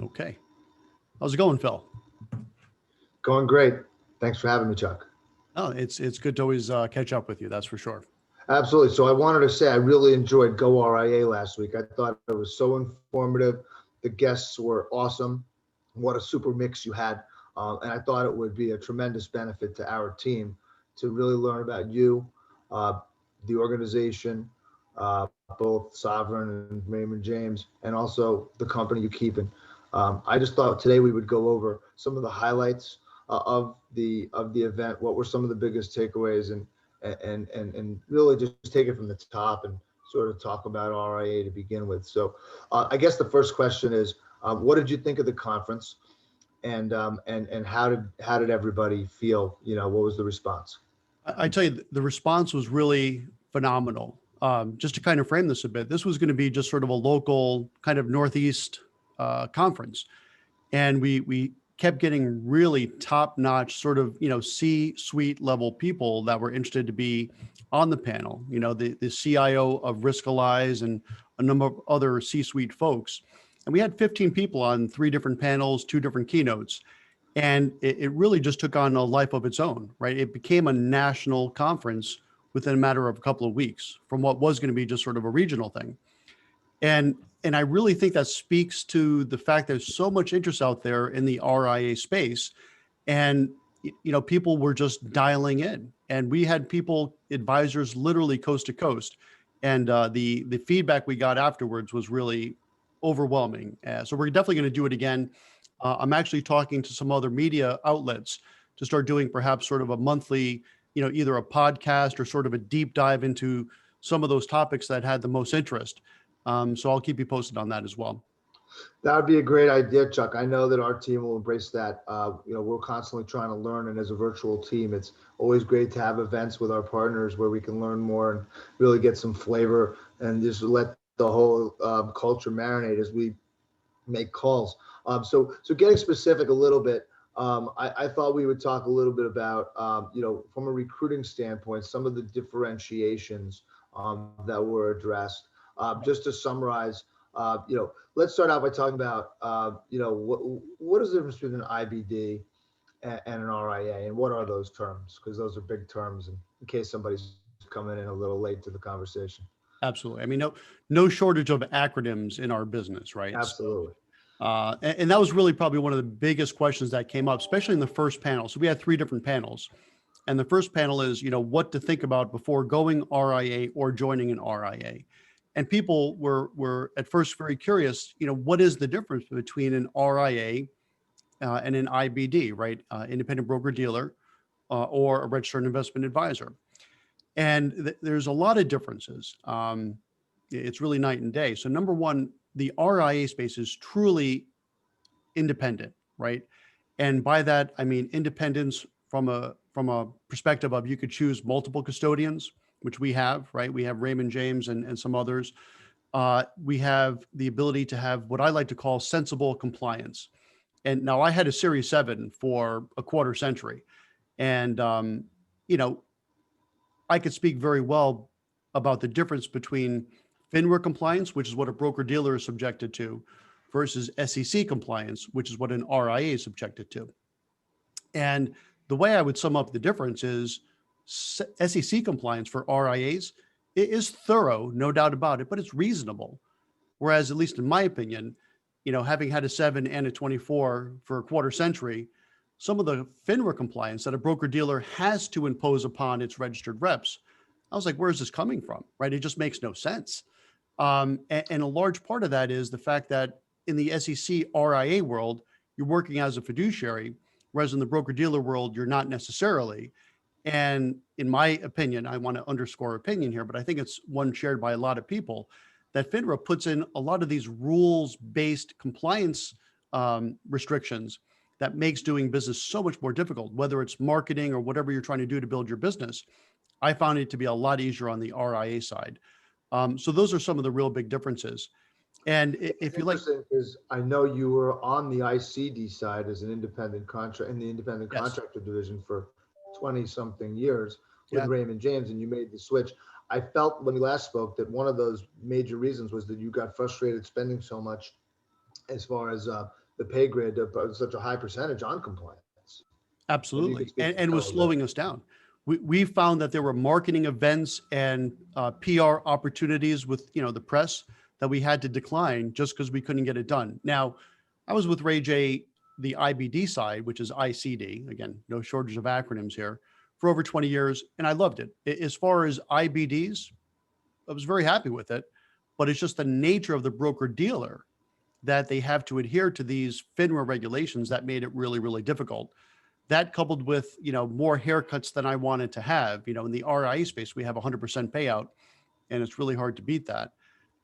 Okay. How's it going, Phil? Going great. Thanks for having me, Chuck. Oh, it's good to always catch up with you. That's for sure. Absolutely. So I wanted to say I really enjoyed goRIA last week. I thought it was so informative. The guests were awesome. What a super mix you had. And I thought it would be a tremendous benefit to our team to really learn about you, uh, the organization, both Sovereign and Raymond James, and also the company you keep in. I just thought today we would go over some of the highlights of the event. What were some of the biggest takeaways, and really just take it from the top and sort of talk about RIA to begin with. So, I guess the first question is, what did you think of the conference, and how did everybody feel? What was the response? I tell you, the response was really phenomenal. Just to kind of frame this a bit, this was going to be just sort of a local kind of Northeast conference, and we kept getting really top notch sort of C-suite level people that were interested to be on the panel. The CIO of Risk Allies and a number of other C-suite folks, and we had 15 people on three different panels, two different keynotes, and it really just took on a life of its own. Right, it became a national conference within a matter of a couple of weeks from what was going to be just sort of a regional thing. And I really think that speaks to the fact there's so much interest out there in the RIA space, and people were just dialing in, and we had people, advisors, literally coast to coast, and the feedback we got afterwards was really overwhelming. So we're definitely going to do it again. I'm actually talking to some other media outlets to start doing perhaps sort of a monthly, either a podcast or sort of a deep dive into some of those topics that had the most interest. So I'll keep you posted on that as well. That would be a great idea, Chuck. I know that our team will embrace that. We're constantly trying to learn, and as a virtual team, it's always great to have events with our partners where we can learn more and really get some flavor and just let the whole culture marinate as we make calls. So getting specific a little bit, I thought we would talk a little bit about, from a recruiting standpoint, some of the differentiations that were addressed. Just to summarize, let's start out by talking about, what is the difference between an IBD and an RIA, and what are those terms? Because those are big terms, and in case somebody's coming in a little late to the conversation. Absolutely. I mean, no shortage of acronyms in our business, right? So, Absolutely. and that was really probably one of the biggest questions that came up, especially in the first panel. So we had three different panels, and the first panel is, what to think about before going RIA or joining an RIA. And people were at first very curious, what is the difference between an RIA and an IBD, right? Independent broker dealer or a registered investment advisor. And there's a lot of differences. It's really night and day. So number one, the RIA space is truly independent, right? And by that, I mean independence from a perspective of you could choose multiple custodians, which we have, right? We have Raymond James and some others. We have the ability to have what I like to call sensible compliance. And now I had a Series 7 for a quarter century. And, you know, I could speak very well about the difference between FINRA compliance, which is what a broker dealer is subjected to, versus SEC compliance, which is what an RIA is subjected to. And the way I would sum up the difference is SEC compliance for RIAs is thorough, no doubt about it, but it's reasonable. Whereas, at least in my opinion, having had a 7 and a 24 for a quarter century, some of the FINRA compliance that a broker dealer has to impose upon its registered reps, I was like, where is this coming from? Right? It just makes no sense. And a large part of that is the fact that in the SEC RIA world, you're working as a fiduciary, whereas in the broker dealer world, you're not necessarily. And in my opinion, I want to underscore opinion here, but I think it's one shared by a lot of people, that FINRA puts in a lot of these rules-based compliance restrictions that makes doing business so much more difficult, whether it's marketing or whatever you're trying to do to build your business. I found it to be a lot easier on the RIA side. So those are some of the real big differences. And It's if you like, interesting because I know you were on the ICD side as an independent contract in the independent yes, contractor division for 20 something years with yeah, Raymond James, and you made the switch. I felt when we last spoke that one of those major reasons was that you got frustrated spending so much as far as the pay grade to put such a high percentage on compliance. Maybe you could Absolutely. speak to And that a was little bit. slowing us down. We found that there were marketing events and PR opportunities with, the press that we had to decline just because we couldn't get it done. Now, I was with Ray J, the IBD side, which is ICD, again, no shortage of acronyms here, for over 20 years, and I loved it. As far as IBDs, I was very happy with it, but it's just the nature of the broker dealer that they have to adhere to these FINRA regulations that made it really, really difficult. That coupled with, more haircuts than I wanted to have, in the RIA space, we have 100% payout and it's really hard to beat that.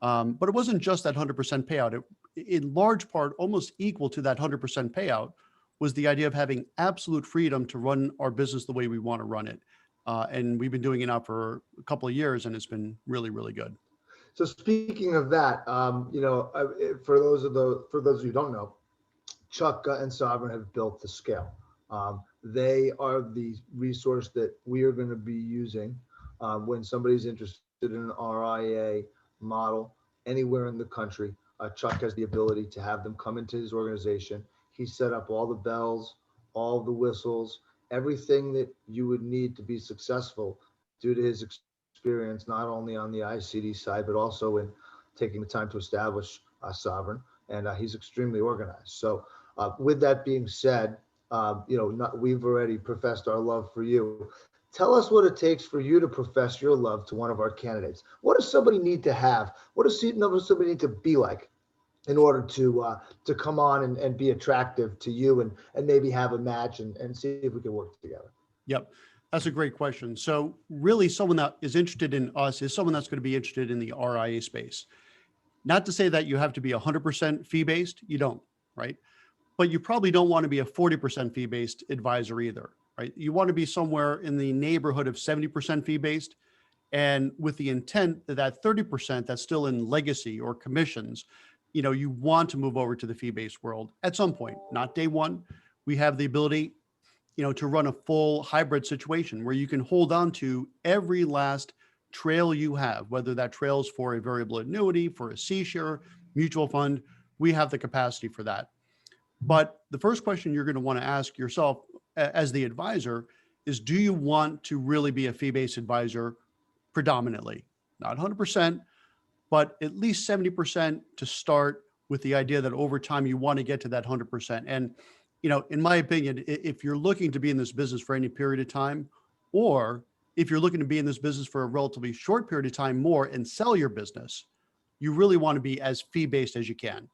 But it wasn't just that 100% payout. In large part, almost equal to that 100% payout was the idea of having absolute freedom to run our business the way we want to run it. And we've been doing it now for a couple of years and it's been really, really good. So speaking of that, for those of you who don't know, Chuck and Sovereign have built the scale. They are the resource that we are going to be using when somebody's interested in an RIA model anywhere in the country. Chuck has the ability to have them come into his organization. He set up all the bells, all the whistles, everything that you would need to be successful due to his experience, not only on the ICD side, but also in taking the time to establish Sovereign. And he's extremely organized. So with that being said, we've already professed our love for you. Tell us what it takes for you to profess your love to one of our candidates. What does somebody need to have? What does somebody need to be like in order to come on and be attractive to you and maybe have a match and see if we can work together? Yep. That's a great question. So really someone that is interested in us is someone that's going to be interested in the RIA space. Not to say that you have to be 100% fee-based, you don't, right? But you probably don't want to be a 40% fee-based advisor either, right? You want to be somewhere in the neighborhood of 70% fee-based, and with the intent that that 30% that's still in legacy or commissions, you want to move over to the fee-based world at some point, not day one. We have the ability, to run a full hybrid situation where you can hold on to every last trail you have, whether that trails for a variable annuity, for a C share, mutual fund. We have the capacity for that. But the first question you're going to want to ask yourself as the advisor is, do you want to really be a fee-based advisor predominantly? Not 100%, but at least 70% to start, with the idea that over time you want to get to that 100%. And, in my opinion, if you're looking to be in this business for any period of time, or if you're looking to be in this business for a relatively short period of time more and sell your business, you really want to be as fee-based as you can,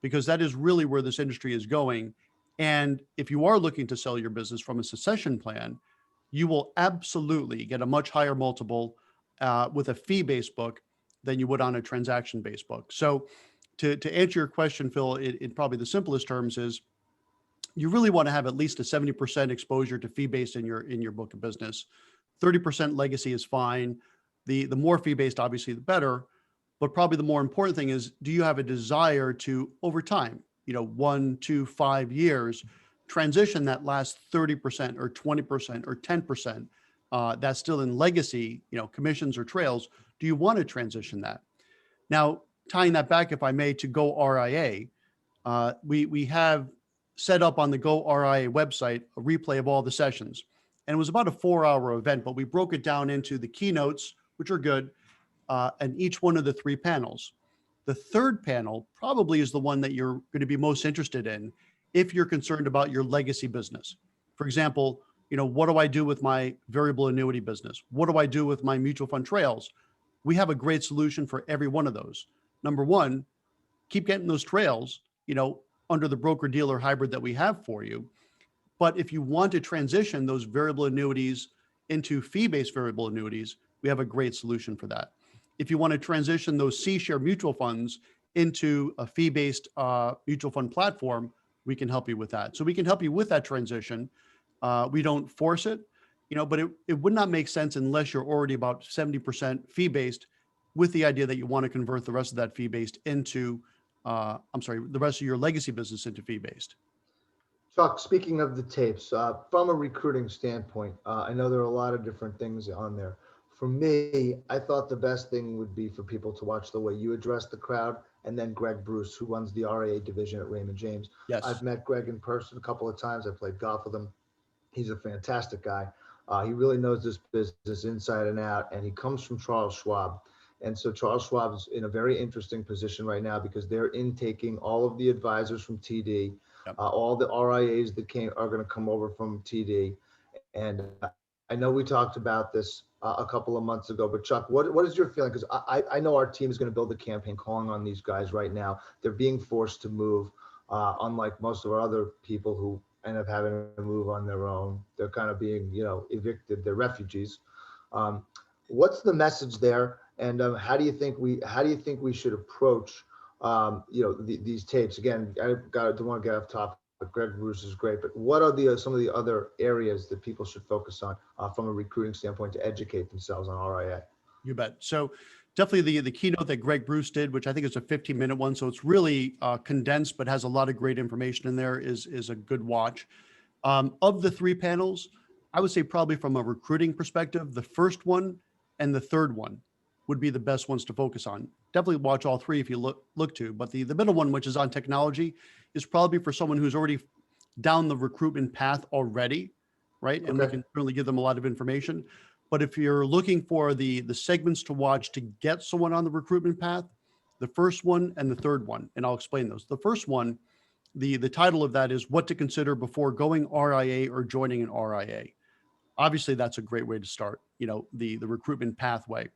because that is really where this industry is going. And if you are looking to sell your business from a succession plan, you will absolutely get a much higher multiple with a fee-based book than you would on a transaction-based book. So to answer your question, Phil, in probably the simplest terms is, you really want to have at least a 70% exposure to fee-based in your book of business. 30% legacy is fine. The more fee-based, obviously, the better. But probably the more important thing is, do you have a desire to, over time, 1, 2, 5 years, transition that last 30% or 20% or 10% that's still in legacy, commissions or trails? Do you want to transition that? Now, tying that back, if I may, to goRIA, we have set up on the goRIA website a replay of all the sessions. And it was about a 4-hour event, but we broke it down into the keynotes, which are good, and each one of the 3 panels. The third panel probably is the one that you're going to be most interested in if you're concerned about your legacy business. For example, what do I do with my variable annuity business? What do I do with my mutual fund trails? We have a great solution for every one of those. Number one, keep getting those trails, under the broker dealer hybrid that we have for you. But if you want to transition those variable annuities into fee-based variable annuities, we have a great solution for that. If you want to transition those C-share mutual funds into a fee-based mutual fund platform, we can help you with that. So we can help you with that transition. We don't force it, but it would not make sense unless you're already about 70% fee-based, with the idea that you want to convert the rest of that fee-based into, the rest of your legacy business into fee-based. Chuck, speaking of the tapes, from a recruiting standpoint, I know there are a lot of different things on there. For me, I thought the best thing would be for people to watch the way you address the crowd and then Greg Bruce, who runs the RIA division at Raymond James. I've Yes. met Greg in person a couple of times. I played golf with him. He's a fantastic guy. He really knows this business inside and out, and he comes from Charles Schwab. And so Charles Schwab is in a very interesting position right now because they're intaking all of the advisors from TD, Yep. all the RIAs that are going to come over from TD. And I know we talked about this a couple of months ago, but Chuck, what is your feeling? Because I know our team is going to build a campaign calling on these guys right now. They're being forced to move, unlike most of our other people who end up having to move on their own. They're kind of being, evicted. They're refugees. Um, what's the message there? And how do you think we should approach, these tapes? Again, don't want to get off topic. Greg Bruce is great, but what are some of the other areas that people should focus on from a recruiting standpoint to educate themselves on RIA? You bet. So definitely the keynote that Greg Bruce did, which I think is a 15-minute one, so it's really condensed, but has a lot of great information in there, is a good watch. Of the three panels, I would say probably from a recruiting perspective, the first one and the third one would be the best ones to focus on. Definitely watch all three if you look to, but the middle one, which is on technology, is probably for someone who's already down the recruitment path already, right? And we Okay. can certainly give them a lot of information. But if you're looking for the segments to watch to get someone on the recruitment path, the first one and the third one, and I'll explain those. The first one, the title of that is What to Consider Before Going RIA or Joining an RIA. Obviously, that's a great way to start, the recruitment pathway.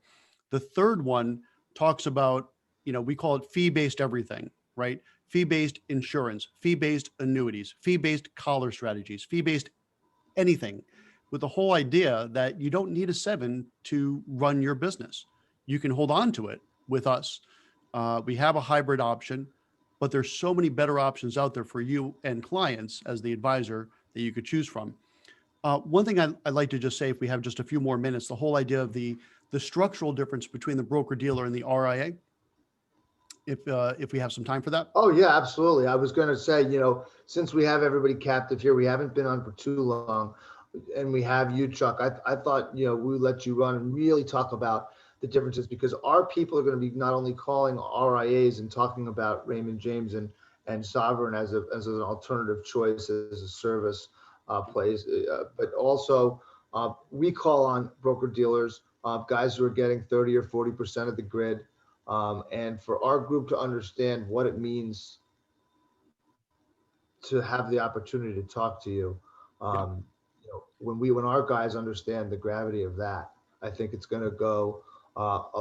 The third one talks about, we call it fee-based everything, right? Fee-based insurance, fee-based annuities, fee-based collar strategies, fee-based anything, with the whole idea that you don't need a 7 to run your business. You can hold on to it with us. We have a hybrid option, but there's so many better options out there for you and clients as the advisor that you could choose from. One thing I'd like to just say, if we have just a few more minutes, the whole idea of the structural difference between the broker dealer and the RIA, if we have some time for that. Oh yeah, absolutely. I was going to say, since we have everybody captive here, we haven't been on for too long, and we have you, Chuck. I thought, we would let you run and really talk about the differences, because our people are going to be not only calling RIAs and talking about Raymond James and Sovereign as an alternative choice as a service place, but also we call on broker dealers, guys who are getting 30 or 40% of the grid. And for our group to understand what it means to have the opportunity to talk to you, Yeah, when our guys understand the gravity of that, I think it's going to go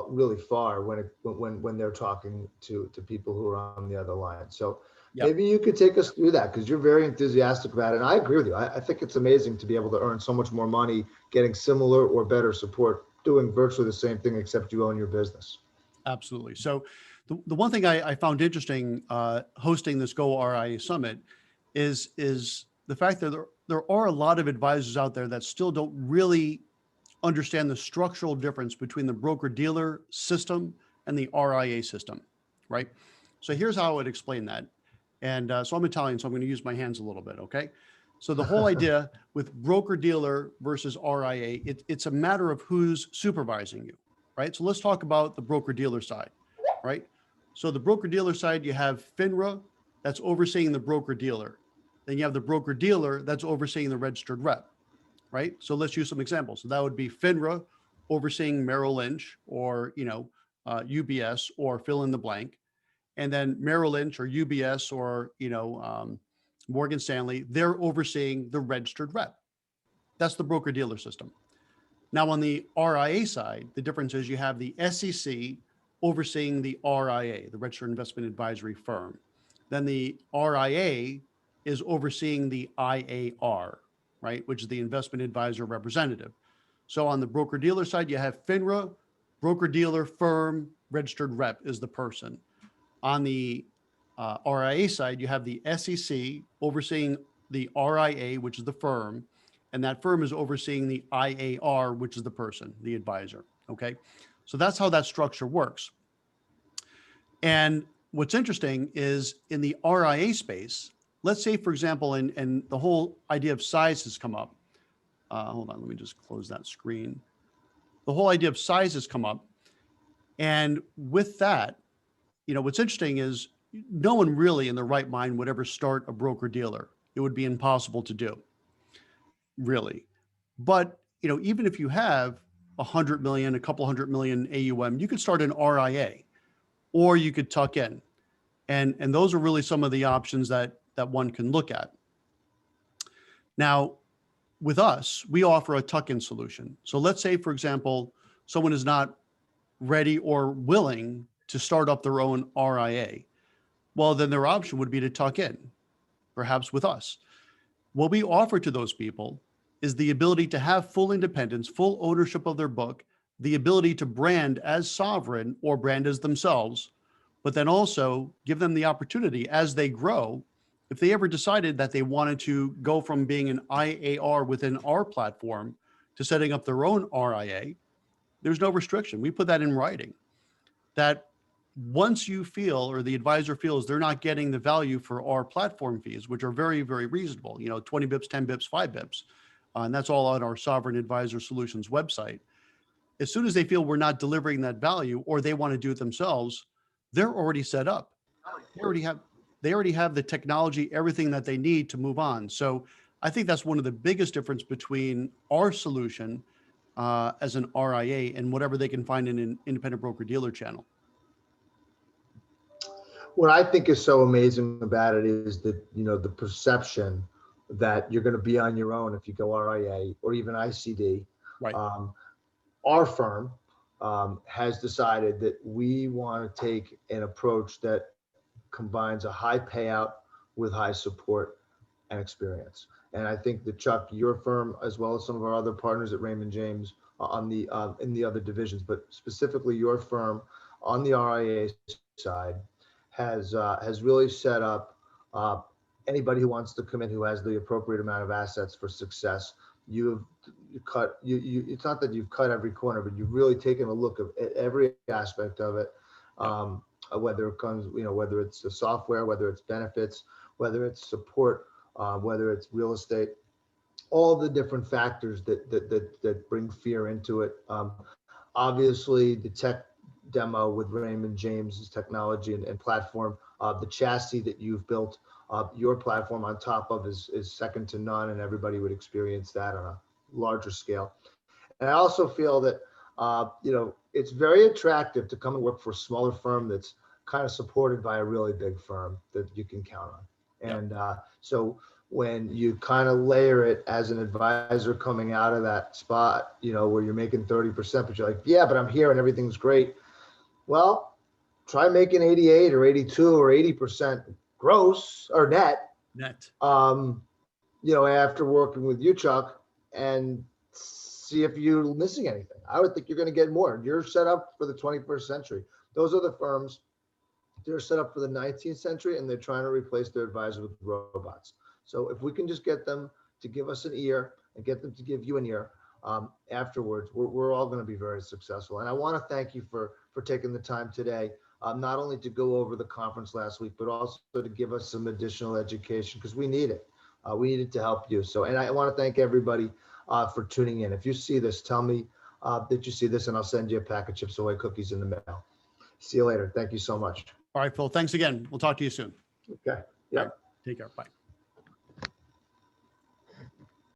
really far when they're talking to people who are on the other line. So yeah. maybe you could take us through that, because you're very enthusiastic about it. And I agree with you. I think it's amazing to be able to earn so much more money getting similar or better support, doing virtually the same thing, except you own your business. Absolutely. So the one thing I found interesting hosting this Go RIA Summit is the fact that there are a lot of advisors out there that still don't really understand the structural difference between the broker dealer system and the RIA system, right? So here's how I would explain that. And so I'm Italian, so I'm going to use my hands a little bit, okay? So the whole idea with broker dealer versus RIA, it's a matter of who's supervising you, right? So let's talk about the broker dealer side, right? So the broker dealer side, you have FINRA that's overseeing the broker dealer. Then you have the broker dealer that's overseeing the registered rep, right? So let's use some examples. So that would be FINRA overseeing Merrill Lynch or, UBS, or fill in the blank. And then Merrill Lynch or UBS or, Morgan Stanley, they're overseeing the registered rep. That's the broker dealer system. Now on the RIA side, the difference is you have the SEC overseeing the RIA, the Registered Investment Advisory Firm. Then the RIA is overseeing the IAR, right, which is the Investment Advisor Representative. So on the broker dealer side, you have FINRA, broker dealer firm, registered rep is the person. On the RIA side, you have the SEC overseeing the RIA, which is the firm, and that firm is overseeing the IAR, which is the person, the advisor. Okay. So that's how that structure works. And what's interesting is in the RIA space, let's say, for example, and the whole idea of size has come up. Hold on, let me just close that screen. The whole idea of size has come up. And with that, what's interesting is no one really in their right mind would ever start a broker dealer. It would be impossible to do, really. But, even if you have 100 million, a couple 100 million AUM, you could start an RIA or you could tuck in. And those are really some of the options that one can look at. Now, with us, we offer a tuck-in solution. So let's say, for example, someone is not ready or willing to start up their own RIA. Well, then their option would be to tuck in, perhaps with us. What we offer to those people is the ability to have full independence, full ownership of their book, the ability to brand as sovereign or brand as themselves, but then also give them the opportunity as they grow. If they ever decided that they wanted to go from being an IAR within our platform to setting up their own RIA, there's no restriction. We put that in writing, that once you feel, or the advisor feels, they're not getting the value for our platform fees, which are very, very reasonable, 20 bips, 10 bips, 5 bips. And that's all on our Sovereign Advisor Solutions website. As soon as they feel we're not delivering that value, or they want to do it themselves, they're already set up. They already have the technology, everything that they need to move on. So I think that's one of the biggest difference between our solution as an RIA and whatever they can find in an independent broker dealer channel. What I think is so amazing about it is that, the perception that you're going to be on your own if you go RIA or even ICD. Right. Our firm has decided that we want to take an approach that combines a high payout with high support and experience. And I think that, Chuck, your firm, as well as some of our other partners at Raymond James on the in the other divisions, but specifically your firm on the RIA side, has really set up anybody who wants to come in who has the appropriate amount of assets for success. It's not that you've cut every corner, but you've really taken a look at every aspect of it. Whether it comes, whether it's the software, whether it's benefits, whether it's support, whether it's real estate, all the different factors that bring fear into it. Obviously, the tech demo with Raymond James's technology and platform, the chassis that you've built your platform on top of is second to none, and everybody would experience that on a larger scale. And I also feel that it's very attractive to come and work for a smaller firm that's kind of supported by a really big firm that you can count on. And so when you kind of layer it as an advisor coming out of that spot, where you're making 30%, but you're like, yeah, but I'm here and everything's great. Well, try making 88 or 82 or 80% gross or net. After working with you, Chuck, and see if you're missing anything. I would think you're going to get more. You're set up for the 21st century. Those are the firms, they're set up for the 19th century, and they're trying to replace their advisor with robots. So if we can just get them to give us an ear and get them to give you an ear afterwards, we're all going to be very successful. And I want to thank you for taking the time today, not only to go over the conference last week, but also to give us some additional education, because we need it. We need it to help you. So, and I want to thank everybody for tuning in. If you see this, tell me that you see this, and I'll send you a pack of Chips Ahoy cookies in the mail. See you later. Thank you so much. All right, Phil. Thanks again. We'll talk to you soon. Okay. Yeah. Right, take care. Bye.